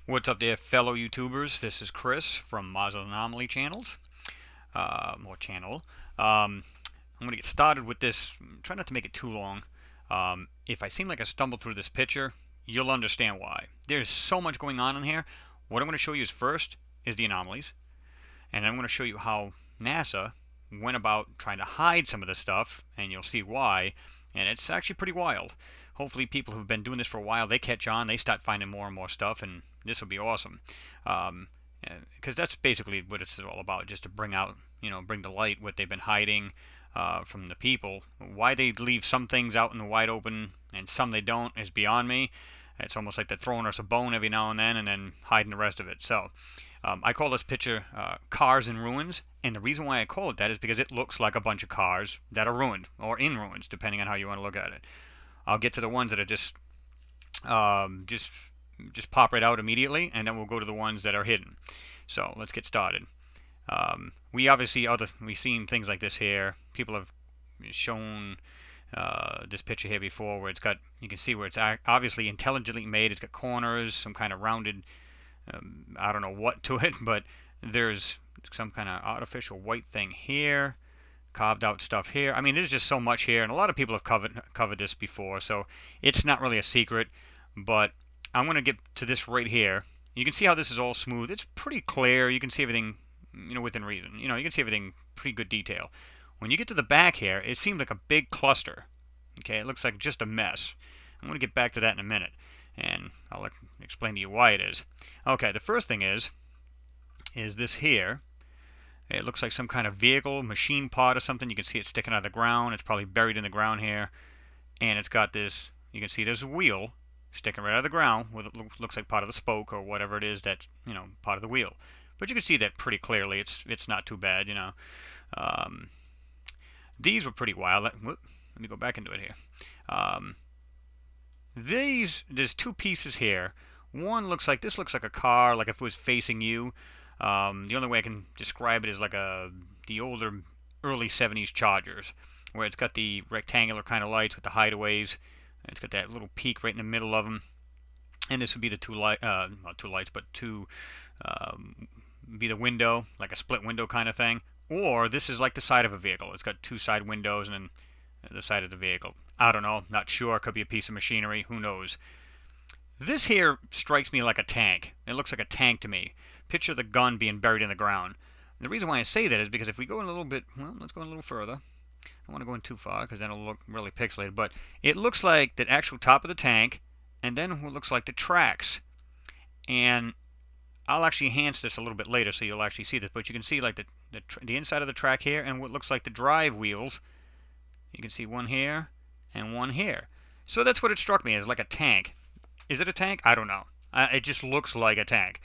What's up there, fellow YouTubers? This is Chris from Mazda Anomaly Channels, or channel. I'm going to get started with this. Try not to make it too long. If I seem like I stumbled through this picture, you'll understand why. There's so much going on in here. What I'm going to show you is first is the anomalies, and I'm going to show you how NASA went about trying to hide some of this stuff, and you'll see why. And it's actually pretty wild. Hopefully people who've been doing this for a while, they catch on, they start finding more and more stuff, and this will be awesome. Because that's basically what it's all about, just to bring out, bring to light what they've been hiding from the people. Why they leave some things out in the wide open and some they don't is beyond me. It's almost like they're throwing us a bone every now and then hiding the rest of it. So I call this picture Cars in Ruins, and the reason why I call it that is because it looks like a bunch of cars that are ruined, or in ruins, depending on how you want to look at it. I'll get to the ones that are just pop right out immediately, and then we'll go to the ones that are hidden. So let's get started. We've seen things like this here. People have shown this picture here before, where you can see where it's obviously intelligently made. It's got corners, some kind of rounded, I don't know what to it, but there's some kind of artificial white thing here, carved out stuff here. I mean, there's just so much here, and a lot of people have covered this before, so it's not really a secret. But I'm going to get to this right here. You can see how this is all smooth. It's pretty clear. You can see everything, within reason. You can see everything pretty good detail. When you get to the back here, it seems like a big cluster. Okay, it looks like just a mess. I'm going to get back to that in a minute, and I'll explain to you why it is. Okay, the first thing is this here. It looks like some kind of vehicle, machine part or something. You can see it sticking out of the ground. It's probably buried in the ground here. And it's got this, you can see there's a wheel sticking right out of the ground, with it looks like part of the spoke or whatever it is that's, part of the wheel. But you can see that pretty clearly. It's not too bad, These were pretty wild. Let me go back into it here. There's two pieces here. One looks like a car, like if it was facing you. The only way I can describe it is like the older early 70s Chargers, where it's got the rectangular kind of lights with the hideaways. It's got that little peak right in the middle of them. And this would be the not two lights, but be the window, like a split window kind of thing. Or this is like the side of a vehicle. It's got two side windows and then the side of the vehicle. I don't know, not sure. Could be a piece of machinery, who knows. This here strikes me like a tank. It looks like a tank to me. Picture the gun being buried in the ground. And the reason why I say that is because if we go in a little bit, well, let's go a little further. I don't want to go in too far because then it'll look really pixelated. But it looks like the actual top of the tank, and then it looks like the tracks. And I'll actually enhance this a little bit later so you'll actually see this. But you can see like the inside of the track here and what looks like the drive wheels. You can see one here and one here. So that's what it struck me as, like a tank. Is it a tank? I don't know. It just looks like a tank.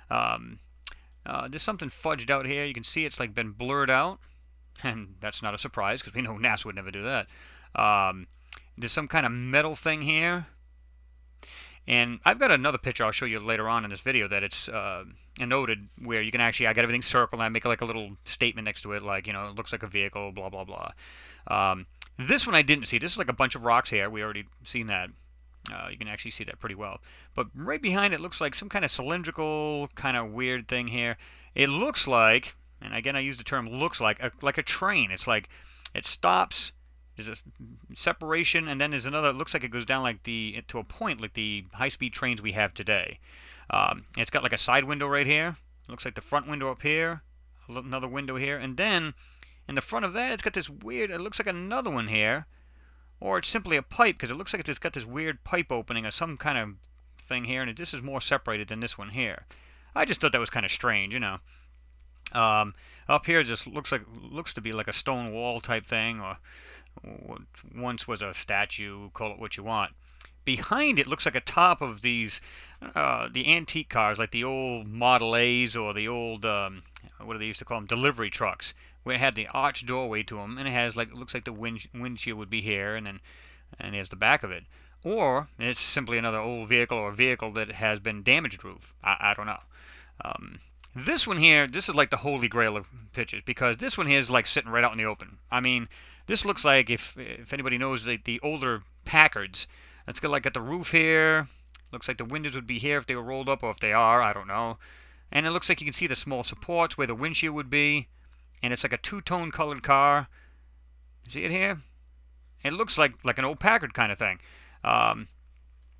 There's something fudged out here. You can see it's like been blurred out, and that's not a surprise because we know NASA would never do that. There's some kind of metal thing here, and I've got another picture I'll show you later on in this video that it's noted where you can actually, I got everything circled and I make like a little statement next to it, like, it looks like a vehicle, blah blah blah. This one I didn't see. This is like a bunch of rocks here. We already seen that. You can actually see that pretty well. But right behind it looks like some kind of cylindrical, kind of weird thing here. It looks like, and again I use the term looks like a train. It's like it stops, there's a separation, and then there's another, it looks like it goes down like to a point like the high-speed trains we have today. It's got like a side window right here. It looks like the front window up here, another window here, and then in the front of that it's got this weird, it looks like another one here. Or it's simply a pipe, because it looks like it's got this weird pipe opening or some kind of thing here, and this is more separated than this one here. I just thought that was kind of strange, Up here, just looks to be like a stone wall type thing, or what once was a statue. Call it what you want. Behind it looks like a top of these the antique cars, like the old Model A's or the old what do they used to call them, delivery trucks, where it had the arched doorway to them, and it has like, it looks like the windshield would be here, and here's the back of it. Or it's simply another old vehicle or vehicle that has been damaged roof. I don't know. This one here, this is like the holy grail of pictures, because this one here is like sitting right out in the open. I mean, this looks like, if anybody knows the older Packards, it's got like at the roof here, Looks like the windows would be here if they were rolled up, or if they are, I don't know. And it looks like you can see the small supports where the windshield would be. And it's like a two-tone colored car. See it here? It looks like an old Packard kind of thing.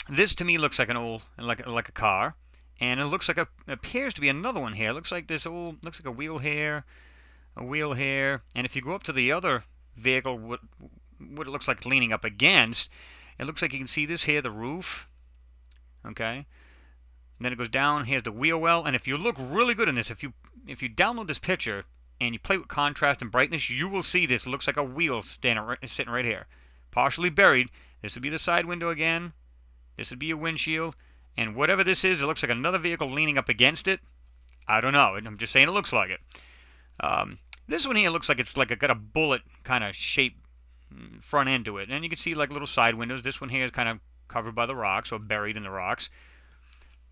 This to me looks like an old, like a car. And it looks like appears to be another one here. It looks like looks like a wheel here, and if you go up to the other vehicle, what it looks like leaning up against, it looks like you can see this here, the roof. Okay, and then it goes down. Here's the wheel well, and if you look really good in this, if you download this picture and you play with contrast and brightness, you will see this looks like a wheel sitting right here, partially buried. This would be the side window again. This would be a windshield. And whatever this is, it looks like another vehicle leaning up against it. I don't know. I'm just saying it looks like it. This one here looks like it's like got a bullet kind of shape front end to it. And you can see like little side windows. This one here is kind of covered by the rocks or buried in the rocks.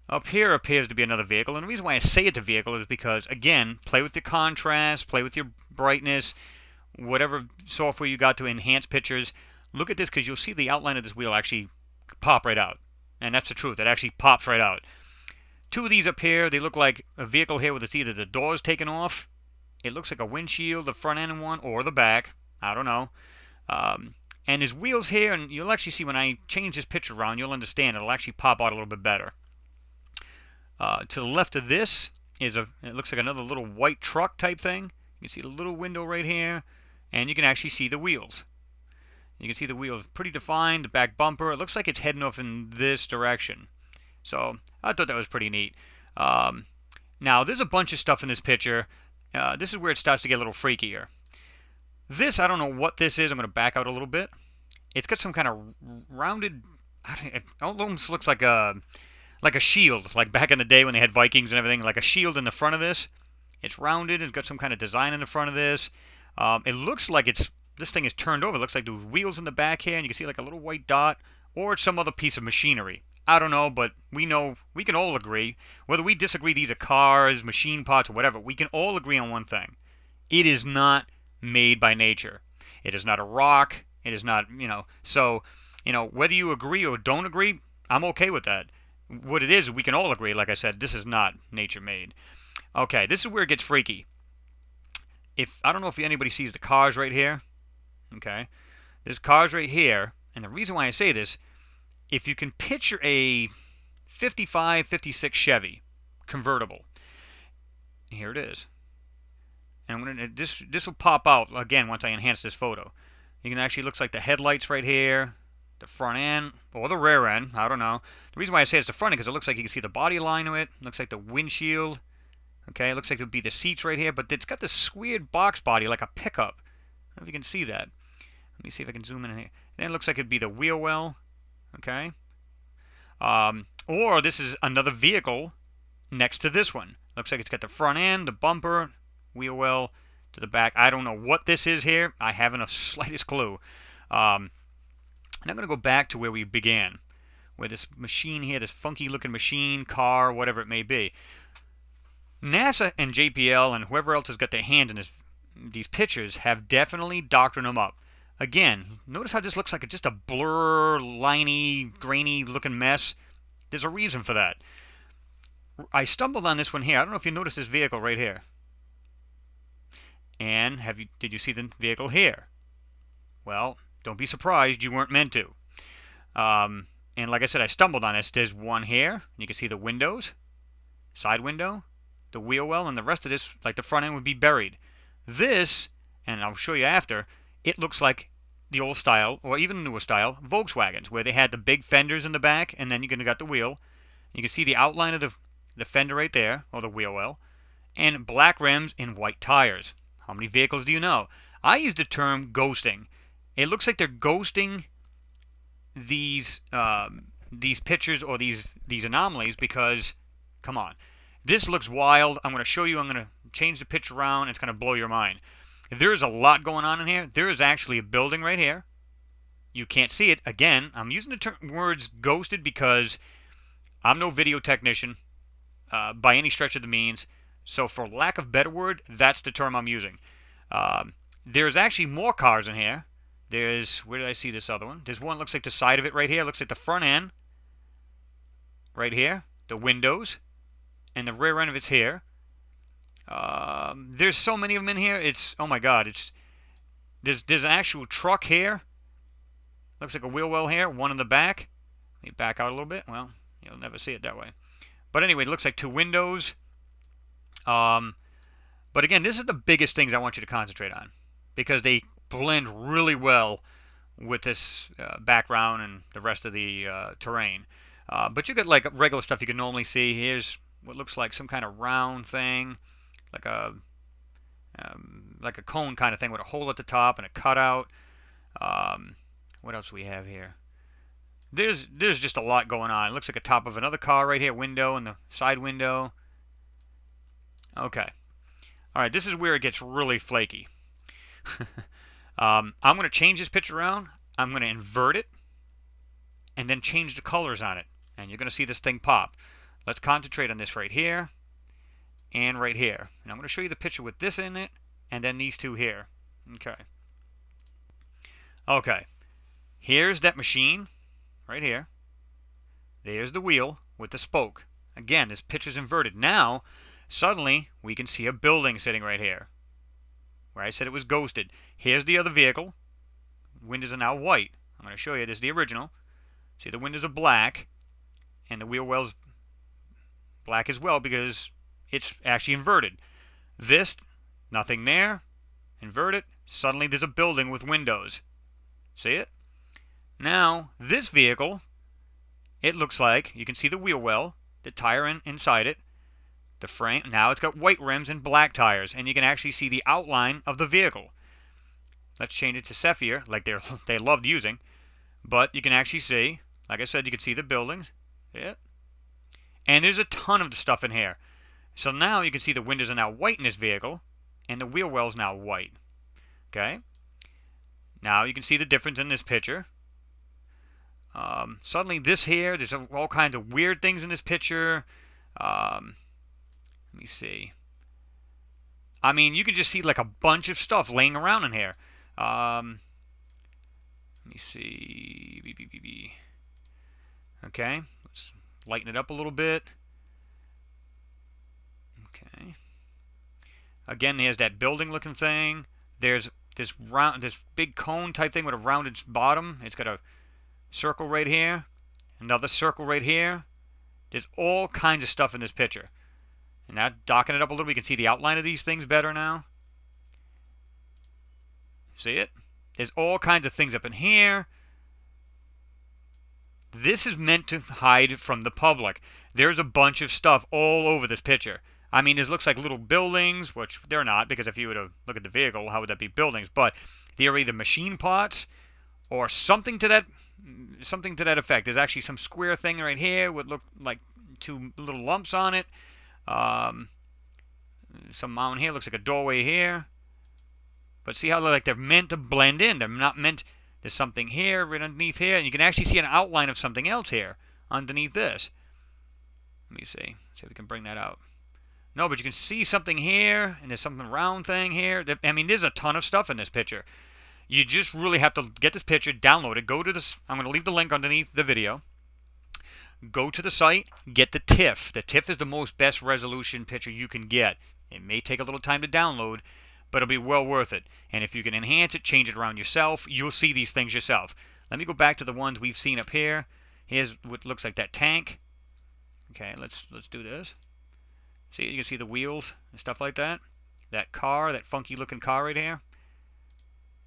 Up here appears to be another vehicle. And the reason why I say it's a vehicle is because, again, play with your contrast, play with your brightness, whatever software you got to enhance pictures. Look at this, because you'll see the outline of this wheel actually pop right out. And that's the truth. It actually pops right out. Two of these up here, they look like a vehicle here with it's either the doors taken off. It looks like a windshield, the front end one, or the back. I don't know. And there's wheels here, and you'll actually see when I change this picture around, you'll understand. It'll actually pop out a little bit better. To the left of this is it looks like another little white truck type thing. You can see the little window right here, and you can actually see the wheels. You can see the wheels pretty defined, the back bumper. It looks like it's heading off in this direction. So I thought that was pretty neat. Now, there's a bunch of stuff in this picture. This is where it starts to get a little freakier. This, I don't know what this is. I'm going to back out a little bit. It's got some kind of rounded, it almost looks like a shield, like back in the day when they had Vikings and everything, like a shield in the front of this. It's rounded. It's got some kind of design in the front of this. It looks like this thing is turned over. It looks like there's wheels in the back here, and you can see like a little white dot, or it's some other piece of machinery. I don't know, but we can all agree, whether we disagree these are cars, machine parts, or whatever, we can all agree on one thing. It is not made by nature. It is not a rock. It is not, so, whether you agree or don't agree, I'm okay with that. What it is, we can all agree, like I said, this is not nature made. Okay, this is where it gets freaky. I don't know if anybody sees the cars right here. Okay, there's cars right here, and the reason why I say this, if you can picture a 55, 56 Chevy convertible, here it is. And this will pop out again once I enhance this photo. You can actually looks like the headlights right here, the front end or the rear end. I don't know. The reason why I say it's the front end because it looks like you can see the body line of it. Looks like the windshield. Okay, it looks like it would be the seats right here, but it's got this weird box body like a pickup. I don't know if you can see that. Let me see if I can zoom in here. Then it looks like it'd be the wheel well. Okay. Or this is another vehicle next to this one. Looks like it's got the front end, the bumper, wheel well to the back. I don't know what this is here. I haven't the slightest clue. And I'm going to go back to where we began, where this machine here, this funky looking machine, car, whatever it may be. NASA and JPL and whoever else has got their hand in these pictures have definitely doctored them up. Again, notice how this looks like just a blur, liney, grainy looking mess. There's a reason for that. I stumbled on this one here. I don't know if you noticed this vehicle right here. And did you see the vehicle here? Well, don't be surprised, you weren't meant to. And like I said, I stumbled on this. There's one here. You can see the windows, side window, the wheel well, and the rest of this, like the front end, would be buried. This, and I'll show you after, it looks like the old style, or even newer style, Volkswagens, where they had the big fenders in the back, and then you got the wheel. You can see the outline of the fender right there, or the wheel well, and black rims and white tires. How many vehicles do you know? I use the term ghosting. It looks like they're ghosting these pictures or these anomalies because, come on, this looks wild. I'm going to show you. I'm going to change the picture around. It's going to blow your mind. There's a lot going on in here. There is actually a building right here. You can't see it. Again, I'm using the words ghosted because I'm no video technician by any stretch of the means. So for lack of a better word, that's the term I'm using. There's actually more cars in here. Where did I see this other one? There's one, looks like the side of it right here. Looks like the front end. right here, the windows, and the rear end of it's here. There's so many of them in here. It's, oh my God, there's an actual truck here. Looks like a wheel well here, one in the back. Let me back out a little bit. Well, you'll never see it that way. But anyway, it looks like two windows. But again, this is the biggest things I want you to concentrate on, because they blend really well with this background and the rest of the terrain. But you get like regular stuff you can normally see. Here's what looks like some kind of round thing, like a cone kind of thing with a hole at the top and a cutout. What else do we have here? There's just a lot going on. It looks like a top of another car right here, window and the side window. Okay. All right, this is where it gets really flaky. I'm going to change this picture around. I'm going to invert it and then change the colors on it. And you're going to see this thing pop. Let's concentrate on this right here and right here. And I'm going to show you the picture with this in it and then these two here. Okay. Okay. Here's that machine right here. There's the wheel with the spoke. Again, this picture's inverted. Now, suddenly, we can see a building sitting right here, where I said it was ghosted. Here's the other vehicle. Windows are now white. I'm going to show you. This is the original. See, the windows are black, and the wheel well's black as well because it's actually inverted. This, nothing there. Invert it. Suddenly, there's a building with windows. See it? Now, this vehicle, it looks like, you can see the wheel well, the tire inside it, the frame. Now it's got white rims and black tires, and you can actually see the outline of the vehicle. Let's change it to Sapphire, like they loved using. But you can actually see, like I said, you can see the buildings. Yeah. And there's a ton of stuff in here. So now you can see the windows are now white in this vehicle, and the wheel well is now white. Okay? Now you can see the difference in this picture. Suddenly this here, there's all kinds of weird things in this picture. Let me see. I mean, you can just see like a bunch of stuff laying around in here. Let me see. Okay, let's lighten it up a little bit. Okay. Again, there's that building looking thing. There's this big cone type thing with a rounded bottom. It's got a circle right here, another circle right here. There's all kinds of stuff in this picture. And now docking it up a little, we can see the outline of these things better now. See it? There's all kinds of things up in here. This is meant to hide from the public. There's a bunch of stuff all over this picture. I mean, this looks like little buildings, which they're not, because if you were to look at the vehicle, how would that be buildings? But they're either machine parts or something to that effect. There's actually some square thing right here would look like two little lumps on it. Some mountain here looks like a doorway here. But see how they're meant to blend in. They're not meant. There's something here right underneath here, and you can actually see an outline of something else here underneath this. Let me see if we can bring that out. No, but you can see something here, and there's something round thing here. I mean, there's a ton of stuff in this picture. You just really have to get this picture, download it, go to this. I'm going to leave the link underneath the video. Go to the site, get the TIFF. The TIFF is the most best resolution picture you can get. It may take a little time to download, but it'll be well worth it. And if you can enhance it, change it around yourself, you'll see these things yourself. Let me go back to the ones we've seen up here. Here's what looks like that tank. Okay, let's do this. See, you can see the wheels and stuff like that. That car, that funky looking car right here.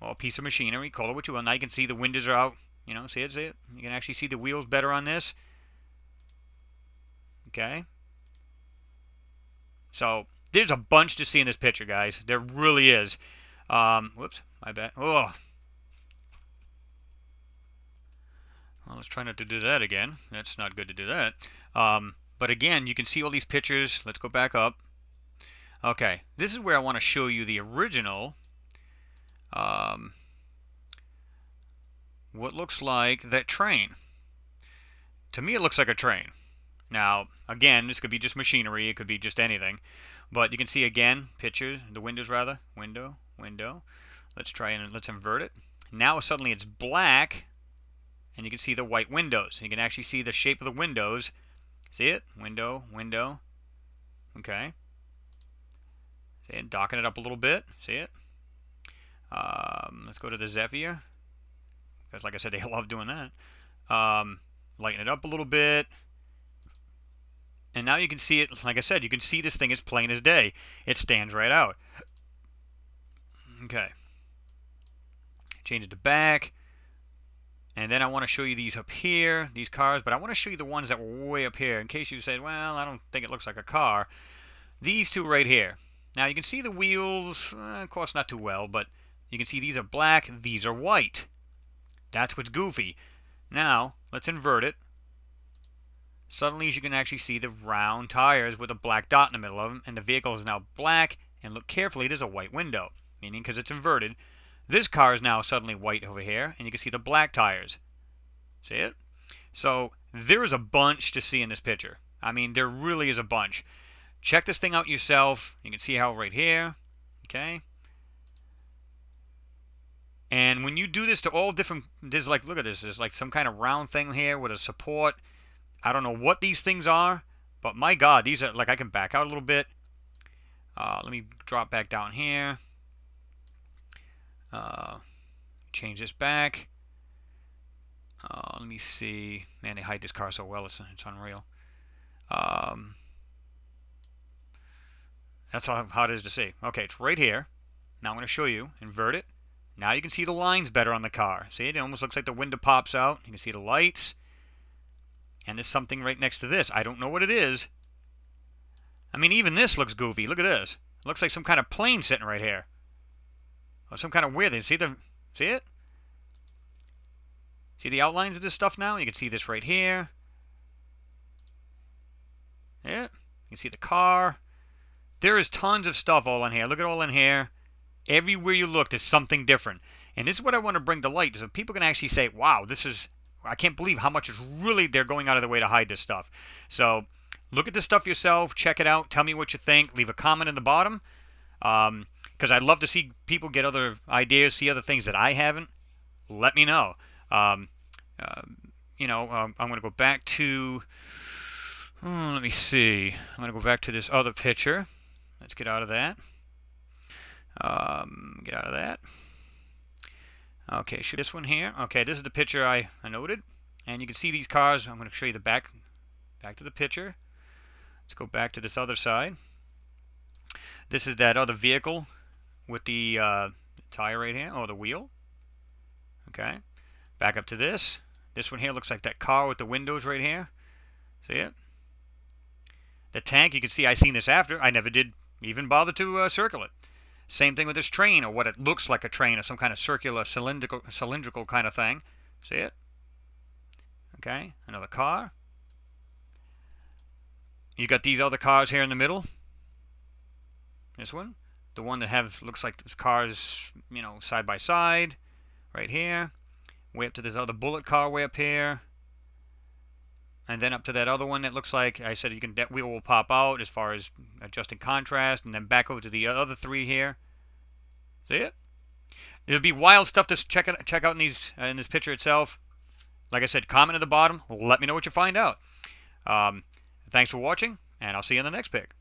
Well, a piece of machinery, call it what you will. Now you can see the windows are out. You know, see it? You can actually see the wheels better on this. Okay. So, there's a bunch to see in this picture, guys. There really is. Whoops, my bad. Oh. Well, let's try not to do that again. That's not good to do that. But again, you can see all these pictures. Let's go back up. Okay, this is where I want to show you the original. What looks like that train. To me, it looks like a train. Now, again, this could be just machinery. It could be just anything. But you can see, again, pictures, the windows rather. Window. Let's try and let's invert it. Now, suddenly it's black, and you can see the white windows. You can actually see the shape of the windows See it? Window, window. Okay. See it? Docking it up a little bit. See it? Let's go to the Zephyr. Because like I said, they love doing that. Lighten it up a little bit. And now you can see it, like I said, you can see this thing as plain as day. It stands right out. Okay. Change it to back. And then I want to show you these up here, these cars, but I want to show you the ones that were way up here, in case you said, well, I don't think it looks like a car. These two right here. Now you can see the wheels, of course not too well, but you can see these are black, these are white. That's what's goofy. Now, let's invert it. Suddenly you can actually see the round tires with a black dot in the middle of them, and the vehicle is now black, and look carefully, there's a white window, meaning because it's inverted. This car is now suddenly white over here, and you can see the black tires. See it? So there is a bunch to see in this picture. I mean, there really is a bunch. Check this thing out yourself. You can see how right here, okay? And when you do this to all different, there's like, look at this, there's like some kind of round thing here with a support. I don't know what these things are, but my God, these are, like, I can back out a little bit. Let me drop back down here. Change this back. Let me see. Man, they hide this car so well, it's unreal. That's how it is to see. Okay, it's right here. Now I'm going to show you. Invert it. Now you can see the lines better on the car. See, it almost looks like the window pops out. You can see the lights. And there's something right next to this. I don't know what it is. I mean, even this looks goofy. Look at this. It looks like some kind of plane sitting right here. Or some kind of weird thing. See it? See the outlines of this stuff now? You can see this right here. Yeah. You can see the car. There is tons of stuff all in here. Look at all in here. Everywhere you look, there's something different. And this is what I want to bring to light, so people can actually say, wow, this is, I can't believe how much is really, they're going out of their way to hide this stuff. So look at this stuff yourself, check it out, tell me what you think, leave a comment in the bottom, because I'd love to see people get other ideas, see other things that I haven't. Let me know. I'm going to go back to, let me see, I'm going to go back to this other picture. Let's get out of that. Get out of that. Okay, show this one here. Okay, this is the picture I noted. And you can see these cars. I'm going to show you the back to the picture. Let's go back to this other side. This is that other vehicle with the tire right here, or the wheel. Okay, back up to this. This one here looks like that car with the windows right here. See it? The tank, you can see I seen this after. I never did even bother to circle it. Same thing with this train, or what it looks like a train, or some kind of circular, cylindrical kind of thing. See it? Okay, another car. You got these other cars here in the middle. This one. The one that looks like this cars, side by side. Right here. Way up to this other bullet car way up here. And then up to that other one that looks like, I said, that wheel will pop out as far as adjusting contrast, and then back over to the other three here. See it? There'll be wild stuff to check out in this picture itself. Like I said, comment at the bottom. Let me know what you find out. Thanks for watching, and I'll see you in the next pick.